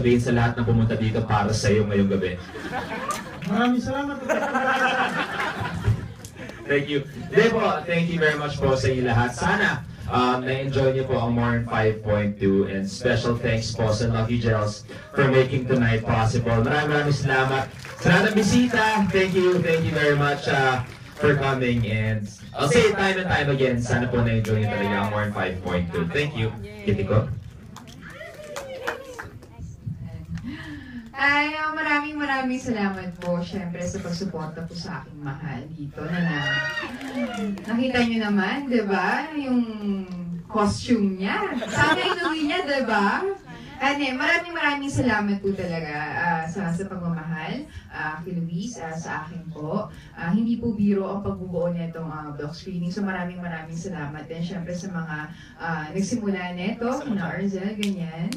sabihin sa lahat na pumunta dito para sa iyo ngayong gabi? Maraming salamat. Thank you. Debo, thank you very much po sa inyo lahat. Sana na-enjoy niyo po ang Morn 5.2 and special thanks po sa Lucky Gels for making tonight possible. Maraming salamat. Sa lahat ng bisita, thank you very much for coming, and I'll say it time and time again, sana po na-enjoy niyo talaga ang Morn 5.2. Thank you. Kitty ko. Ay, maraming salamat po syempre sa pagsuporta po sa aking mahal dito nakita niyo naman, 'di ba? Yung costume niya. Sana inuwi niya, 'di ba? Maraming salamat po talaga sa pagmamahal kay Luis, sa akin po. Hindi po biro ang pagbubuo nitong block screening. So maraming salamat din syempre sa mga nagsimula nito, kuna Arzel, ganyan.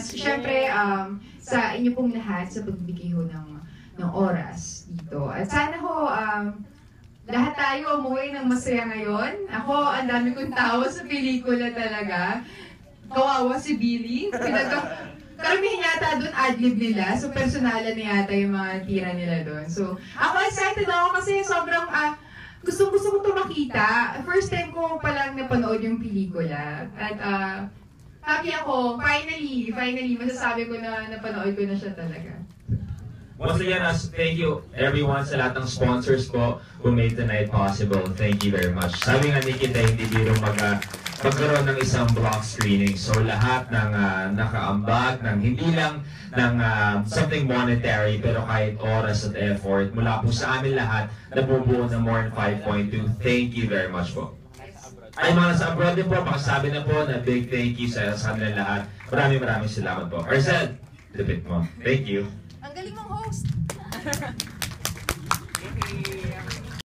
Syempre sa inyo pong lahat sa pagbibigay ho ng oras dito. At sana ho lahat tayo umuwi ng masaya ngayon. Ako, ang dami kong tawa sa pelikula talaga. Kawawa si Billy. Karamihan yata doon adlib nila. So, personalan na yata yung mga tira nila doon. So, ako excited ako kasi sobrang gustong-gusto ko ito makita. First time ko palang napanood yung pelikula. At happy ako. Finally, masasabi ko na napanood ko na siya talaga. Once again, thank you everyone sa lahat ng sponsors po who made tonight possible. Thank you very much. Sabi nga ni Kita, hindi biro magkaroon ng isang block screening. So lahat ng nakaambag, ng hindi lang ng something monetary, pero kahit oras at effort, mula po sa amin lahat, nabubuo ng Morn 5.2. Thank you very much po. Ay mga nasa abroad din po, makasabi na po na big thank you sa kanila lahat. Maraming salamat po. Arzel, lipit mo. Thank you. Ang galing mong host!